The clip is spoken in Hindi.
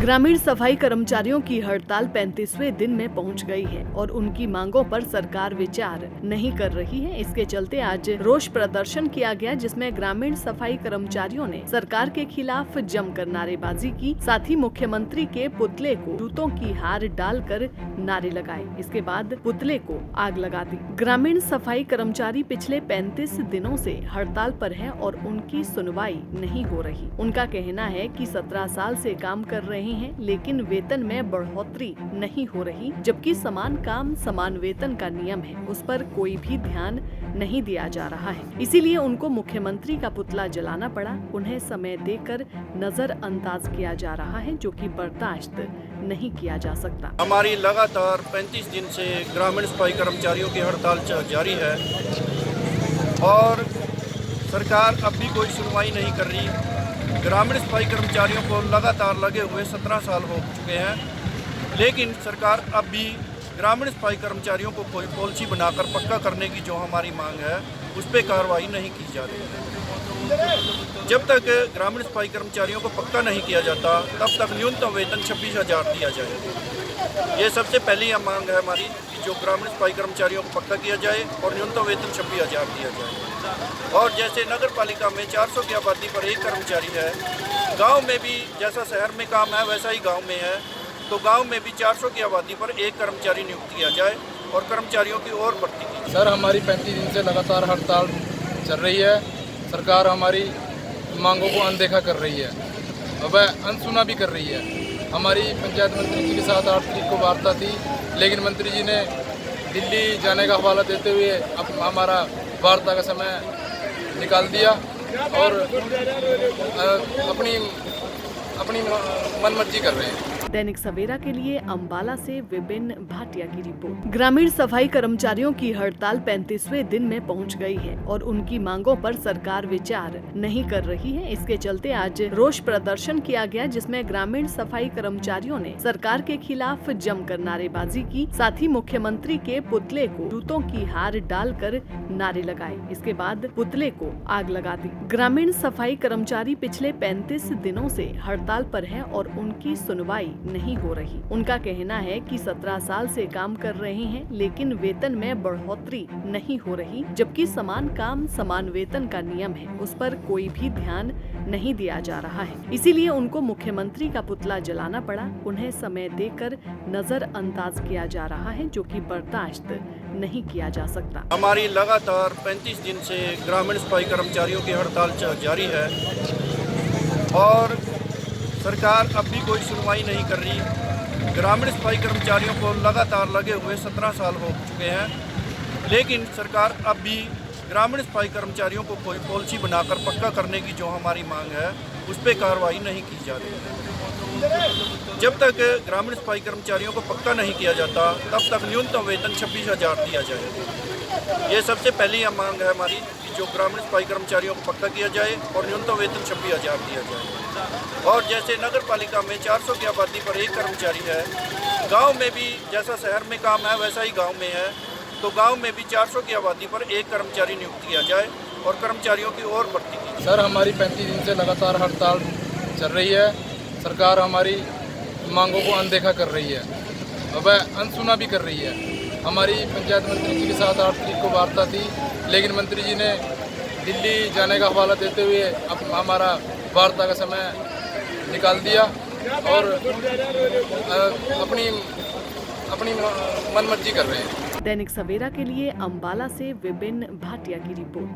ग्रामीण सफाई कर्मचारियों की हड़ताल 35वें दिन में पहुंच गई है और उनकी मांगों पर सरकार विचार नहीं कर रही है। इसके चलते आज रोष प्रदर्शन किया गया, जिसमें ग्रामीण सफाई कर्मचारियों ने सरकार के खिलाफ जमकर नारेबाजी की। साथ ही मुख्यमंत्री के पुतले को जूतों की हार डालकर नारे लगाए। इसके बाद पुतले को आग लगा दी। ग्रामीण सफाई कर्मचारी पिछले 35 दिनों से हड़ताल पर है और उनकी सुनवाई नहीं हो रही। उनका कहना है कि 17 साल से काम कर रहे हैं, लेकिन वेतन में बढ़ोतरी नहीं हो रही, जबकि समान काम समान वेतन का नियम है, उस पर कोई भी ध्यान नहीं दिया जा रहा है। इसीलिए उनको मुख्यमंत्री का पुतला जलाना पड़ा। उन्हें समय देकर नजरअंदाज किया जा रहा है, जो कि बर्दाश्त नहीं किया जा सकता। हमारी लगातार 35 दिन से ग्रामीण सफाई कर्मचारियों की हड़ताल जारी है और सरकार अब भी कोई सुनवाई नहीं कर रही। ग्रामीण सफाई कर्मचारियों को लगातार लगे हुए 17 साल हो चुके हैं, लेकिन सरकार अब भी ग्रामीण सफाई कर्मचारियों को कोई पॉलिसी बनाकर पक्का करने की जो हमारी मांग है, उस पर कार्रवाई नहीं की जा रही है। जब तक ग्रामीण सफाई कर्मचारियों को पक्का नहीं किया जाता, तब तक न्यूनतम वेतन 26,000 दिया जाए। ये सबसे पहली मांग है हमारी कि जो ग्रामीण सफाई कर्मचारियों को पक्का किया जाए और न्यूनतम वेतन 26,000 दिया जाए। और जैसे नगर पालिका में 400 की आबादी पर एक कर्मचारी है, गांव में भी जैसा शहर में काम है वैसा ही गांव में है, तो गांव में भी 400 की आबादी पर एक कर्मचारी नियुक्त किया जाए और कर्मचारियों की और भर्ती की। सर, हमारी 35 दिन से लगातार हड़ताल चल रही है। सरकार हमारी मांगों को अनदेखा कर रही है, वह अनसुना भी कर रही है। हमारी पंचायत मंत्री जी के साथ 8 तारीख को वार्ता थी, लेकिन मंत्री जी ने दिल्ली जाने का हवाला देते हुए अब हमारा वार्ता का समय निकाल दिया और अपनी मनमर्जी कर रहे हैं। दैनिक सवेरा के लिए अंबाला से विपिन भाटिया की रिपोर्ट। ग्रामीण सफाई कर्मचारियों की हड़ताल 35वें दिन में पहुंच गई है और उनकी मांगों पर सरकार विचार नहीं कर रही है। इसके चलते आज रोष प्रदर्शन किया गया, जिसमें ग्रामीण सफाई कर्मचारियों ने सरकार के खिलाफ जमकर नारेबाजी की। साथ ही मुख्यमंत्री के पुतले को जूतों की हार डालकर नारे लगाए। इसके बाद पुतले को आग लगा दी। ग्रामीण सफाई कर्मचारी पिछले 35 दिनों से हड़ताल पर है और उनकी सुनवाई नहीं हो रही। उनका कहना है कि 17 साल से काम कर रहे हैं, लेकिन वेतन में बढ़ोतरी नहीं हो रही, जबकि समान काम समान वेतन का नियम है, उस पर कोई भी ध्यान नहीं दिया जा रहा है। इसीलिए उनको मुख्यमंत्री का पुतला जलाना पड़ा। उन्हें समय देकर नजरअंदाज किया जा रहा है, जो कि बर्दाश्त नहीं किया जा सकता। हमारी लगातार 35 दिन से ग्रामीण सफाई कर्मचारियों की हड़ताल जारी है और सरकार अब भी कोई सुनवाई नहीं कर रही। ग्रामीण सफाई कर्मचारियों को लगातार लगे हुए 17 साल हो चुके हैं, लेकिन सरकार अब भी ग्रामीण सफाई कर्मचारियों को कोई पॉलिसी बनाकर पक्का करने की जो हमारी मांग है, उस पर कार्रवाई नहीं की जा रही है। जब तक ग्रामीण सफाई कर्मचारियों को पक्का नहीं किया जाता, तब तक न्यूनतम वेतन 26,000 दिया जाए। ये सबसे पहली मांग है हमारी कि जो ग्रामीण सफाई कर्मचारियों को पक्का किया जाए और न्यूनतम वेतन 26,000 दिया जाए। और जैसे नगर पालिका में 400 की आबादी पर एक कर्मचारी है, गांव में भी जैसा शहर में काम है वैसा ही गांव में है, तो गांव में भी 400 की आबादी पर एक कर्मचारी नियुक्त किया जाए और कर्मचारियों की और भर्ती की। सर, हमारी 35 दिन से लगातार हड़ताल चल रही है। सरकार हमारी मांगों को अनदेखा कर रही है, वह अनसुना भी कर रही है। हमारी पंचायत मंत्री जी के साथ 8 तारीख को वार्ता थी, लेकिन मंत्री जी ने दिल्ली जाने का हवाला देते हुए अब हमारा वार्ता का समय निकाल दिया और अपनी मनमर्जी कर रहे हैं। दैनिक सवेरा के लिए अंबाला से विपिन भाटिया की रिपोर्ट।